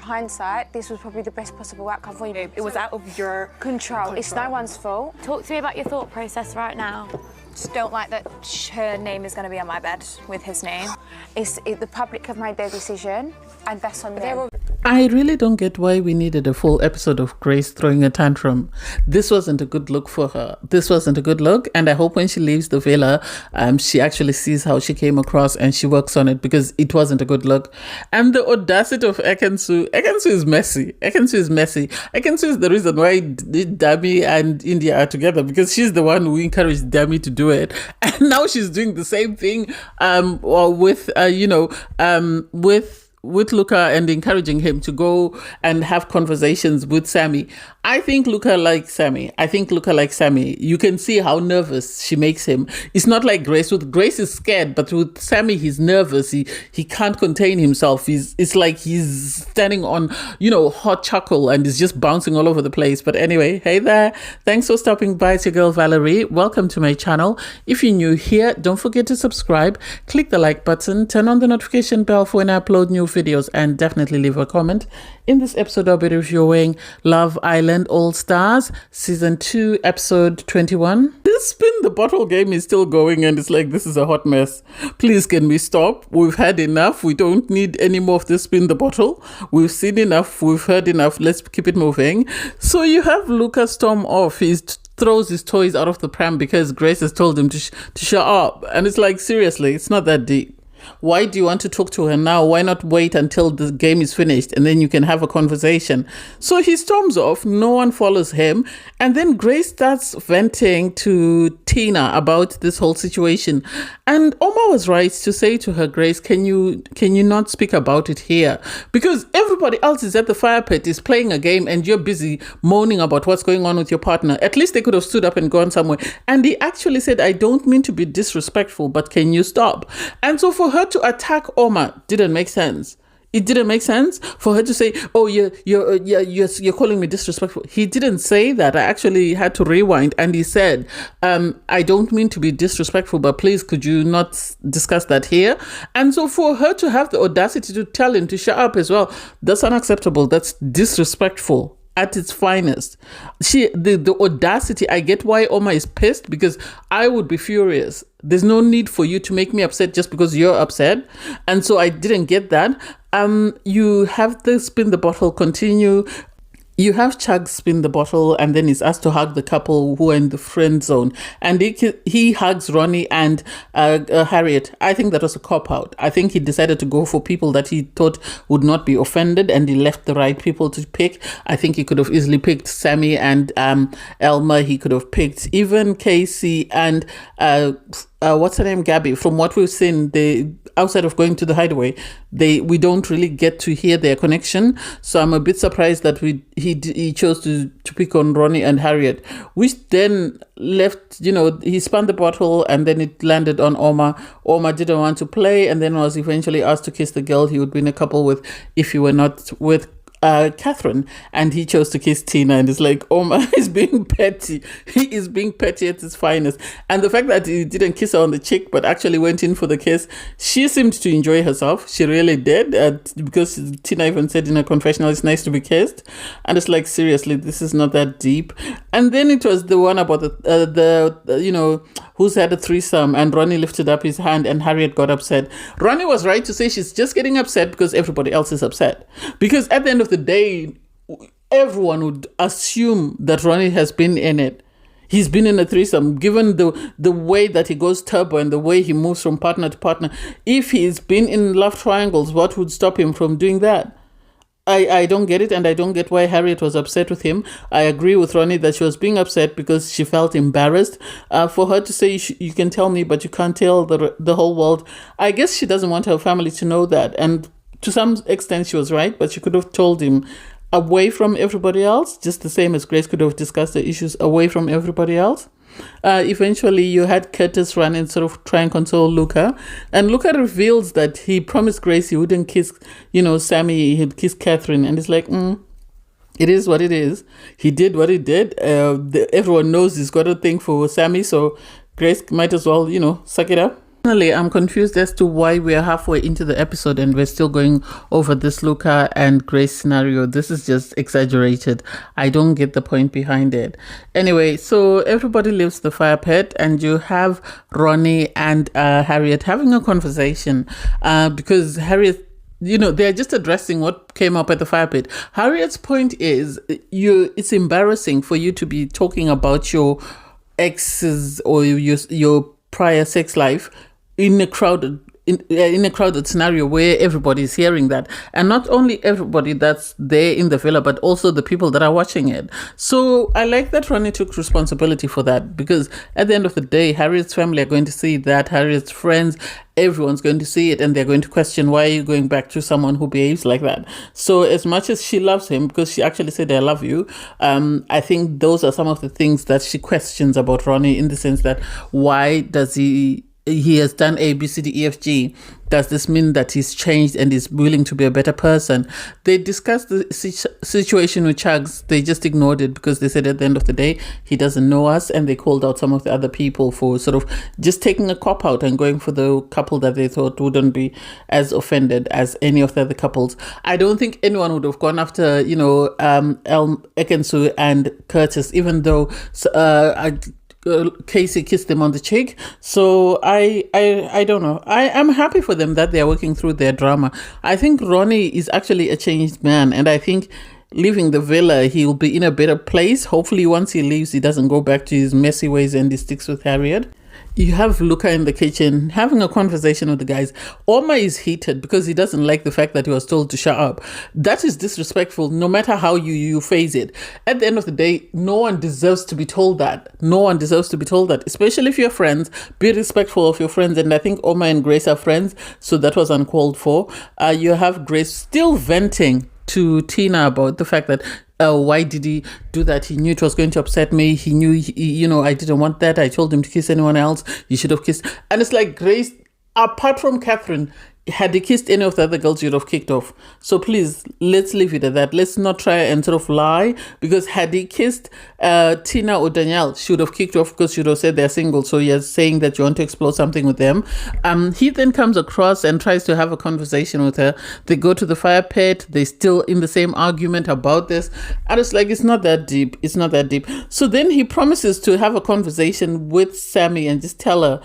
hindsight, this was probably the best possible outcome for you. It was out of your control. It's no one's fault. Talk to me about your thought process right now. Just don't like that her name is going to be on my bed with his name. The public have made their decision, and that's on them. I really don't get why we needed a full episode of Grace throwing a tantrum. This wasn't a good look for her. This wasn't a good look, and I hope when she leaves the villa, she actually sees how she came across and she works on it, because it wasn't a good look. And the audacity of Ekin-Su. Ekin-Su is messy. Ekin-Su is messy. Ekin-Su is the reason why Dami and India are together, because she's the one who encouraged Dami to do it, and now she's doing the same thing with Luca and encouraging him to go and have conversations with Sammy. I think Luca likes Sammy. You can see how nervous she makes him. It's not like Grace. With Grace is scared, but with Sammy he's nervous. He can't contain himself. It's like he's standing on, hot charcoal and is just bouncing all over the place. But anyway, hey there. Thanks for stopping by. It's your girl Valerie. Welcome to my channel. If you're new here, don't forget to subscribe, click the like button, turn on the notification bell for when I upload new videos, and definitely leave a comment. In this episode, I'll be reviewing Love Island All Stars Season 2, Episode 21. This spin the bottle game is still going, and it's like, this is a hot mess. Please, can we stop? We've had enough. We don't need any more of this spin the bottle. We've seen enough. We've heard enough. Let's keep it moving. So you have Luca storm off. Throws his toys out of the pram because Grace has told him to shut up. And it's like, seriously, it's not that deep. Why do you want to talk to her now? Why not wait until the game is finished and then you can have a conversation? So he storms off, no one follows him, and then Grace starts venting to Tina about this whole situation. And Omar was right to say to her, Grace, can you not speak about it here? Because everybody else is at the fire pit, is playing a game, and you're busy moaning about what's going on with your partner. At least they could have stood up and gone somewhere. And he actually said, I don't mean to be disrespectful, but can you stop? And so for her to attack Omar didn't make sense. It didn't make sense for her to say, oh, you're calling me disrespectful. He didn't say that. I actually had to rewind, and he said, I don't mean to be disrespectful, but please, could you not discuss that here? And so for her to have the audacity to tell him to shut up as well, that's unacceptable. That's disrespectful at its finest. The audacity, I get why Omar is pissed, because I would be furious. There's no need for you to make me upset just because you're upset. And so I didn't get that. You have the spin the bottle continue. You have Chug spin the bottle, and then he's asked to hug the couple who are in the friend zone. And he hugs Ronnie and Harriet. I think that was a cop-out. I think he decided to go for people that he thought would not be offended, and he left the right people to pick. I think he could have easily picked Sammy and Elma. He could have picked even Casey and what's her name, Gabby. From what we've seen, outside of going to the hideaway, we don't really get to hear their connection. So I'm a bit surprised that he chose to pick on Ronnie and Harriet, which then left, he spun the bottle and then it landed on Omar. Omar didn't want to play, and then was eventually asked to kiss the girl he would be in a couple with if he were not with Catherine, and he chose to kiss Tina, and it's like, Omar is being petty. He is being petty at his finest. And the fact that he didn't kiss her on the cheek but actually went in for the kiss, she seemed to enjoy herself. She really did, because Tina even said in her confessional, it's nice to be kissed. And it's like, seriously, this is not that deep. And then it was the one about who's had a threesome, and Ronnie lifted up his hand and Harriet got upset. Ronnie was right to say she's just getting upset because everybody else is upset. Because at the end of the day, everyone would assume that Ronnie has been in it. He's been in a threesome, given the way that he goes turbo and the way he moves from partner to partner. If he's been in love triangles, what would stop him from doing that? I don't get it, and I don't get why Harriet was upset with him. I agree with Ronnie that she was being upset because she felt embarrassed. For her to say, you can tell me, but you can't tell the whole world. I guess she doesn't want her family to know that. And to some extent, she was right, but she could have told him away from everybody else, just the same as Grace could have discussed the issues away from everybody else. Eventually, you had Curtis run and sort of try and console Luca. And Luca reveals that he promised Grace he wouldn't kiss, Sammy, he'd kiss Catherine. And it's like, it is what it is. He did what he did. Everyone knows he's got a thing for Sammy, so Grace might as well, suck it up. Personally, I'm confused as to why we are halfway into the episode and we're still going over this Luca and Grace scenario. This is just exaggerated. I don't get the point behind it. Anyway, so everybody leaves the fire pit and you have Ronnie and Harriet having a conversation because Harriet, they're just addressing what came up at the fire pit. Harriet's point is it's embarrassing for you to be talking about your exes or your prior sex life in a crowded scenario where everybody's hearing that, and not only everybody that's there in the villa but also the people that are watching it. So I like that Ronnie took responsibility for that, because at the end of the day, Harriet's family are going to see that, Harriet's friends, everyone's going to see it, and they're going to question, why are you going back to someone who behaves like that? So as much as she loves him, because she actually said, I love you, I think those are some of the things that she questions about Ronnie, in the sense that why does he has done A, B, C, D, E, F, G. Does this mean that he's changed and is willing to be a better person? They discussed the situation with Chugs. They just ignored it because they said at the end of the day, he doesn't know us. And they called out some of the other people for sort of just taking a cop out and going for the couple that they thought wouldn't be as offended as any of the other couples. I don't think anyone would have gone after, Ekin-Su and Curtis, even though Casey kissed them on the cheek. So I don't know. I'm happy for them that they're working through their drama. I think Ronnie is actually a changed man, and I think leaving the villa, he'll be in a better place. Hopefully once he leaves, he doesn't go back to his messy ways and he sticks with Harriet. You have Luca in the kitchen having a conversation with the guys. Oma is heated because he doesn't like the fact that he was told to shut up. That is disrespectful, no matter how you phrase it. At the end of the day, no one deserves to be told that. No one deserves to be told that, especially if you're friends. Be respectful of your friends. And I think Oma and Grace are friends, so that was uncalled for. You have Grace still venting to Tina about the fact that why did he do that? He knew it was going to upset me. He knew, I didn't want that. I told him to kiss anyone else. He should have kissed. And it's like, Grace, apart from Catherine, had he kissed any of the other girls, you'd have kicked off. So please, let's leave it at that. Let's not try and sort of lie, because had he kissed Tina or Danielle, she would have kicked off because she would have said they're single. So you're saying that you want to explore something with them. He then comes across and tries to have a conversation with her. They go to the fire pit. They're still in the same argument about this. And it's like, it's not that deep. It's not that deep. So then he promises to have a conversation with Sammy and just tell her,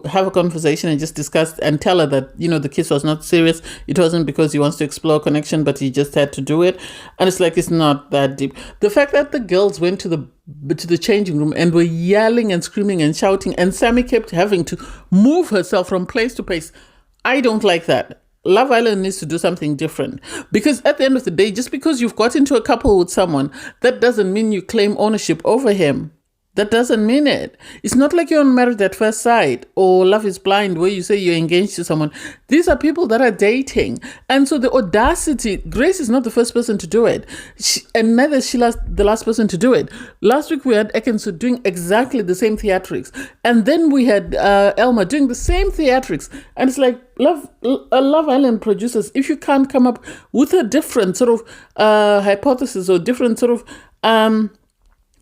have a conversation and just discuss and tell her that, the kiss was not serious. It wasn't because he wants to explore a connection, but he just had to do it. And it's like, it's not that deep. The fact that the girls went to the changing room and were yelling and screaming and shouting, and Sammy kept having to move herself from place to place, I don't like that. Love Island needs to do something different, because at the end of the day, just because you've got into a couple with someone, that doesn't mean you claim ownership over him. That doesn't mean it. It's not like you're on Married at First Sight or Love is Blind, where you say you're engaged to someone. These are people that are dating. And so the audacity, Grace is not the first person to do it. And neither is Sheila the last person to do it. Last week we had Ekin-Su doing exactly the same theatrics. And then we had Elma doing the same theatrics. And it's like, Love Island producers, if you can't come up with a different sort of hypothesis or different sort of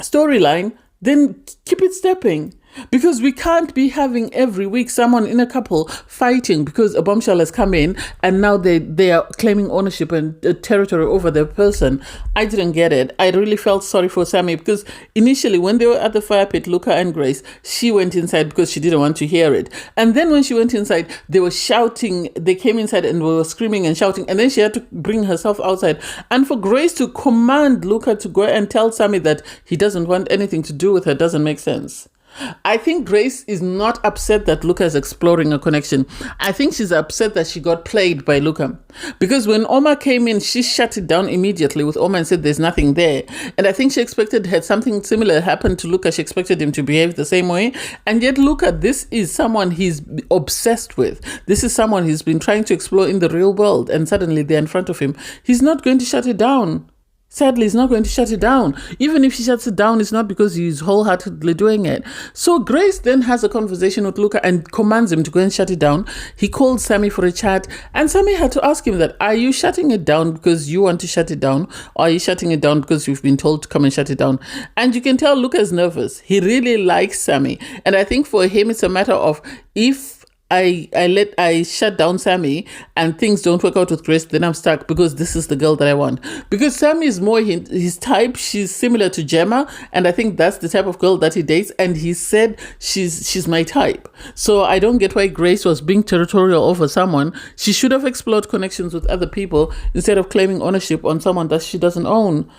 storyline, then keep it stepping. Because we can't be having every week someone in a couple fighting because a bombshell has come in and now they are claiming ownership and territory over their person. I didn't get it. I really felt sorry for Sammy, because initially when they were at the fire pit, Luca and Grace, she went inside because she didn't want to hear it. And then when she went inside, they were shouting. They came inside and were screaming and shouting. And then she had to bring herself outside. And for Grace to command Luca to go and tell Sammy that he doesn't want anything to do with her doesn't make sense. I think Grace is not upset that Luca is exploring a connection. I think she's upset that she got played by Luca. Because when Oma came in, she shut it down immediately with Oma and said there's nothing there. And I think she expected, had something similar happened to Luca, she expected him to behave the same way. And yet Luca, this is someone he's obsessed with. This is someone he's been trying to explore in the real world. And suddenly they're in front of him. He's not going to shut it down. Sadly, he's not going to shut it down. Even if he shuts it down, it's not because he's wholeheartedly doing it. So Grace then has a conversation with Luca and commands him to go and shut it down. He called Sammy for a chat, and Sammy had to ask him that, are you shutting it down because you want to shut it down? Or are you shutting it down because you've been told to come and shut it down? And you can tell Luca is nervous. He really likes Sammy. And I think for him, it's a matter of, if I shut down Sammy and things don't work out with Grace, then I'm stuck because this is the girl that I want. Because Sammy is more his type. She's similar to Gemma, and I think that's the type of girl that he dates. And he said she's my type. So I don't get why Grace was being territorial over someone. She should have explored connections with other people instead of claiming ownership on someone that she doesn't own.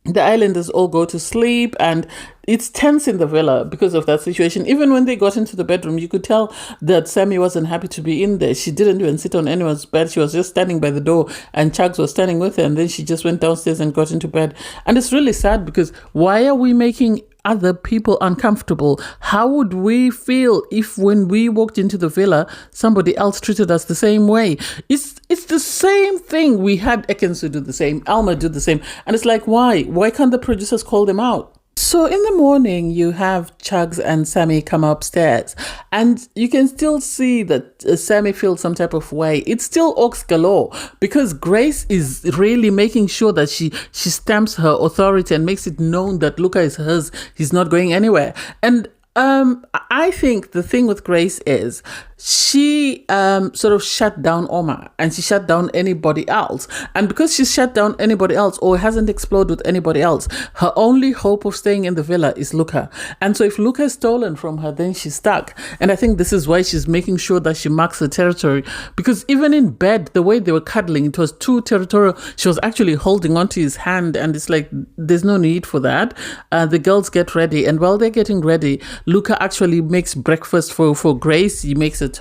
The islanders all go to sleep, and it's tense in the villa because of that situation. Even when they got into the bedroom, you could tell that Sammy wasn't happy to be in there. She didn't even sit on anyone's bed. She was just standing by the door, and Chugs was standing with her, and then she just went downstairs and got into bed. And it's really sad because why are we making other people uncomfortable? How would we feel if when we walked into the villa, somebody else treated us the same way? It's the same thing. We had Ekin-Su do the same, Alma do the same. And it's like, why? Why can't the producers call them out? So in the morning, you have Chugs and Sammy come upstairs, and you can still see that Sammy feels some type of way. It's still ox galore because Grace is really making sure that she stamps her authority and makes it known that Luca is hers. He's not going anywhere. And I think the thing with Grace is she sort of shut down Omar, and she shut down anybody else. And because she's shut down anybody else or hasn't explored with anybody else, her only hope of staying in the villa is Luca. And so if Luca is stolen from her, then she's stuck. And I think this is why she's making sure that she marks her territory. Because even in bed, the way they were cuddling, it was too territorial. She was actually holding onto his hand, and it's like, there's no need for that. The girls get ready, and while they're getting ready, Luca actually makes breakfast for Grace. He makes a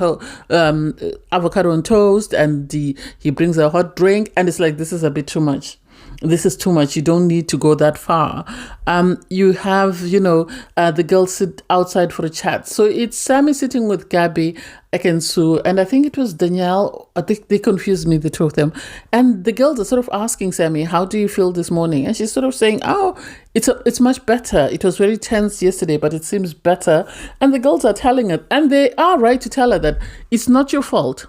avocado on toast, and he brings a hot drink, and it's like, this is a bit too much. This is too much. You don't need to go that far. You have, the girls sit outside for a chat. So it's Sammy sitting with Gabby, Ekin-Su, and I think it was Danielle. I think they confused me, the two of them. And the girls are sort of asking Sammy, how do you feel this morning? And she's sort of saying, oh, it's much better. It was very tense yesterday, but it seems better. And the girls are telling her, and they are right to tell her that it's not your fault.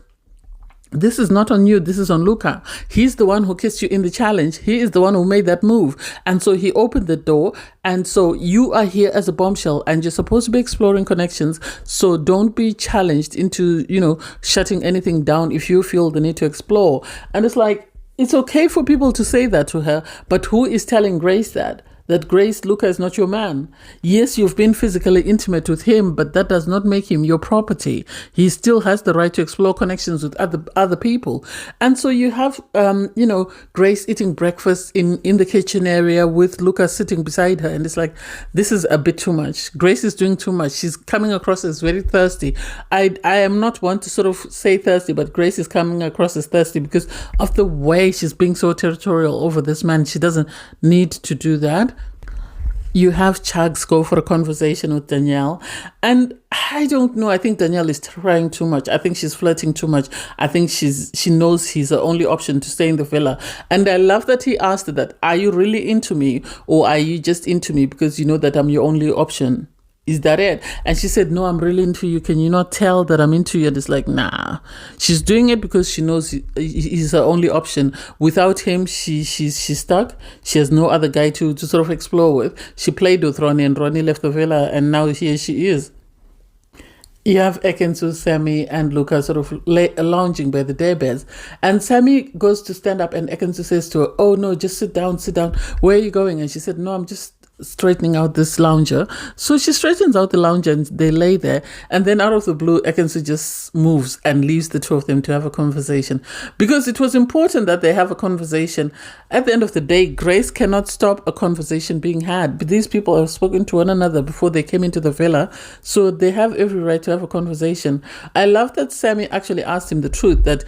This is not on you. This is on Luca. He's the one who kissed you in the challenge. He is the one who made that move. And so he opened the door. And so you are here as a bombshell, and you're supposed to be exploring connections. So don't be challenged into, shutting anything down if you feel the need to explore. And it's like, it's okay for people to say that to her, but who is telling Grace that? That Grace, Luca is not your man. Yes, you've been physically intimate with him, but that does not make him your property. He still has the right to explore connections with other people. And so you have, Grace eating breakfast in the kitchen area with Luca sitting beside her. And it's like, this is a bit too much. Grace is doing too much. She's coming across as very thirsty. I am not one to sort of say thirsty, but Grace is coming across as thirsty because of the way she's being so territorial over this man. She doesn't need to do that. You have Chugs go for a conversation with Danielle. And I don't know. I think Danielle is trying too much. I think she's flirting too much. I think she knows he's the only option to stay in the villa. And I love that he asked her that, are you really into me, or are you just into me because you know that I'm your only option? Is that it? And she said, no, I'm really into you. Can you not tell that I'm into you? And it's like, nah. She's doing it because she knows he's her only option. Without him, she's stuck. She has no other guy to sort of explore with. She played with Ronnie, and Ronnie left the villa, and now here she is. You have Ekin-Su, Sammy, and Luca sort of lounging by the daybeds. And Sammy goes to stand up, and Ekin-Su says to her, oh, no, just sit down. Where are you going? And she said, no, I'm just straightening out this lounger. So she straightens out the lounger, and they lay there. And then out of the blue, Ekin-Su just moves and leaves the two of them to have a conversation. Because it was important that they have a conversation. At the end of the day, Grace cannot stop a conversation being had. But these people have spoken to one another before they came into the villa. So they have every right to have a conversation. I love that Sammy actually asked him the truth. That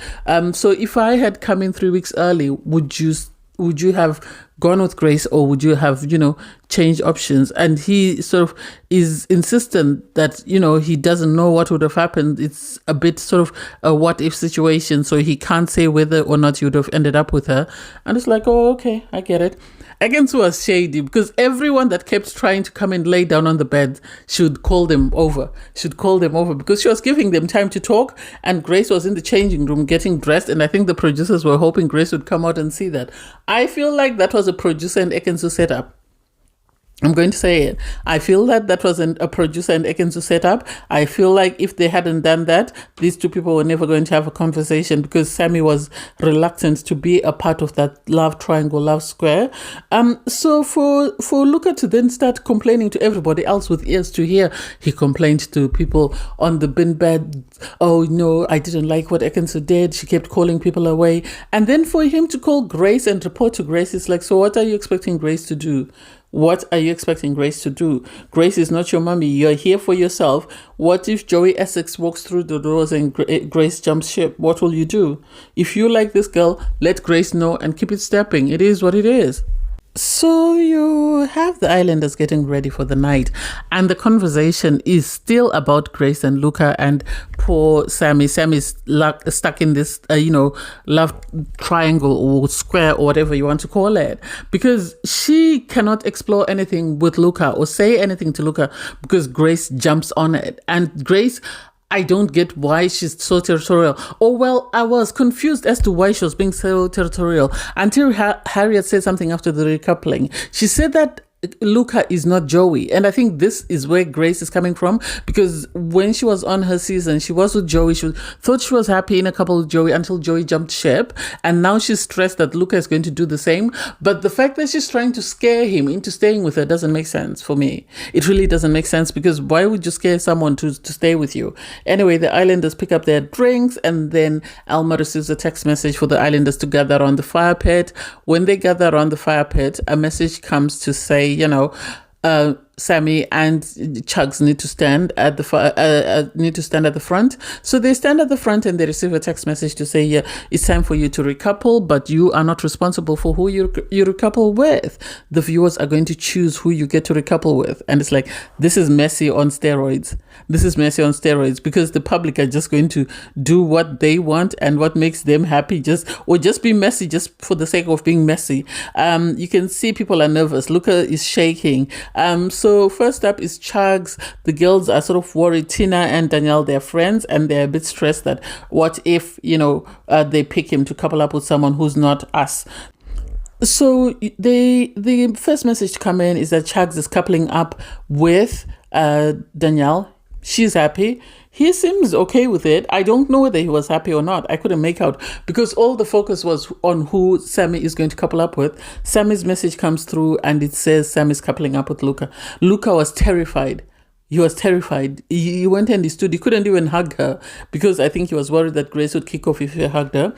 so if I had come in 3 weeks early, would you have gone with Grace, or would you have, changed options? And he sort of is insistent that, he doesn't know what would have happened. It's a bit sort of a what if situation. So he can't say whether or not you would have ended up with her. And it's like, oh, okay, I get it. Ekin-Su was shady because everyone that kept trying to come and lay down on the bed should call them over because she was giving them time to talk, and Grace was in the changing room getting dressed, and I think the producers were hoping Grace would come out and see that. I feel like that was a producer and Ekin-Su setup. I'm going to say it. I feel that that was a producer and Ekin-Su setup. I feel like if they hadn't done that, these two people were never going to have a conversation because Sammy was reluctant to be a part of that love triangle, love square. So for Luca to then start complaining to everybody else with ears to hear, he complained to people on the bin bed. Oh no, I didn't like what Ekin-Su did. She kept calling people away. And then for him to call Grace and report to Grace, it's like, so what are you expecting Grace to do? What are you expecting Grace to do? Grace is not your mommy. You're here for yourself. What if Joey Essex walks through the doors and Grace jumps ship? What will you do? If you like this girl, let Grace know and keep it stepping. It is what it is. So you have the islanders getting ready for the night, and the conversation is still about Grace and Luca and poor Sammy. Sammy's stuck in this, love triangle or square or whatever you want to call it, because she cannot explore anything with Luca or say anything to Luca because Grace jumps on it. And Grace, I don't get why she's so territorial. Oh, well, I was confused as to why she was being so territorial until Harriet said something after the recoupling. She said that Luca is not Joey. And I think this is where Grace is coming from, because when she was on her season, she was with Joey. She thought she was happy in a couple with Joey until Joey jumped ship. And now she's stressed that Luca is going to do the same. But the fact that she's trying to scare him into staying with her doesn't make sense for me. It really doesn't make sense, because why would you scare someone to stay with you? Anyway, the islanders pick up their drinks, and then Alma receives a text message for the islanders to gather around the fire pit. When they gather around the fire pit, a message comes to say, Sammy and Chugs need to stand at the front. So they stand at the front and they receive a text message to say, yeah, it's time for you to recouple, but you are not responsible for who you recouple with. The viewers are going to choose who you get to recouple with. And it's like, this is messy on steroids. This is messy on steroids, because the public are just going to do what they want and what makes them happy, just be messy just for the sake of being messy. You can see people are nervous. Luca is shaking. So first up is Chugs. The girls are sort of worried. Tina and Danielle, they're friends, and they're a bit stressed that what if, they pick him to couple up with someone who's not us. So the first message to come in is that Chugs is coupling up with Danielle. She's happy. He seems okay with it. I don't know whether he was happy or not. I couldn't make out, because all the focus was on who Sammy is going to couple up with. Sammy's message comes through and it says Sammy's coupling up with Luca. Luca was terrified. He was terrified. He went and he stood. He couldn't even hug her, because I think he was worried that Grace would kick off if he hugged her.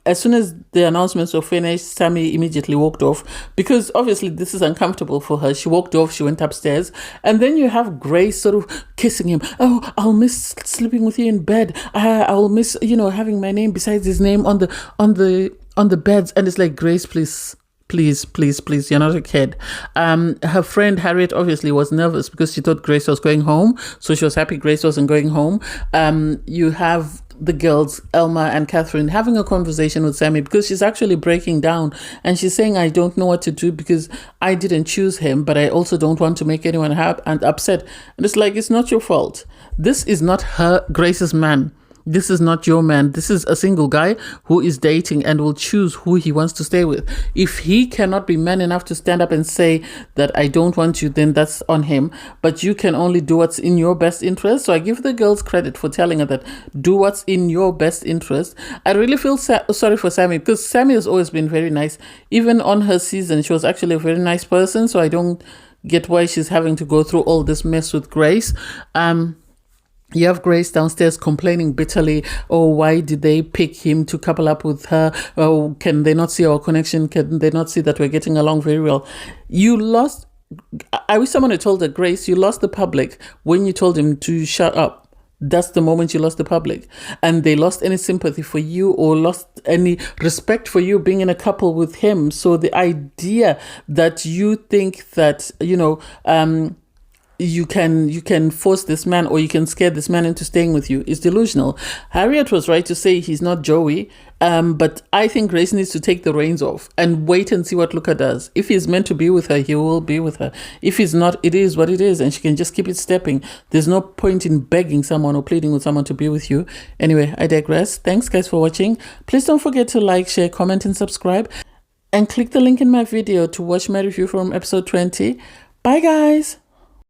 As soon as the announcements were finished, Sammy immediately walked off, because obviously this is uncomfortable for her. She walked off. She went upstairs, and then you have Grace sort of kissing him. Oh, I'll miss sleeping with you in bed. I'll miss having my name besides his name on the beds. And it's like, Grace, please. Please, you're not a kid. Her friend Harriet obviously was nervous because she thought Grace was going home. So she was happy Grace wasn't going home. You have the girls, Elma and Catherine, having a conversation with Sammy, because she's actually breaking down and she's saying, I don't know what to do because I didn't choose him, but I also don't want to make anyone happy and upset. And it's like, it's not your fault. This is not Grace's man. This is not your man. This is a single guy who is dating and will choose who he wants to stay with. If he cannot be man enough to stand up and say that I don't want you, then that's on him. But you can only do what's in your best interest. So I give the girls credit for telling her that do what's in your best interest. I really feel sorry for Sammy, because Sammy has always been very nice. Even on her season, she was actually a very nice person. So I don't get why she's having to go through all this mess with Grace. You have Grace downstairs complaining bitterly. Oh, why did they pick him to couple up with her? Oh, can they not see our connection? Can they not see that we're getting along very well? You lost. I wish someone had told her, Grace, you lost the public when you told him to shut up. That's the moment you lost the public. And they lost any sympathy for you or lost any respect for you being in a couple with him. So the idea that you think that, you can force this man or you can scare this man into staying with you is delusional. Harriet was right to say he's not Joey, but I think Grace needs to take the reins off and wait and see what Luca does. If he's meant to be with her, he will be with her. If he's not, it is what it is, and she can just keep it stepping. There's no point in begging someone or pleading with someone to be with you. Anyway, I digress. Thanks guys for watching. Please don't forget to like, share, comment and subscribe. and click the link in my video to watch my review from episode 20. Bye guys!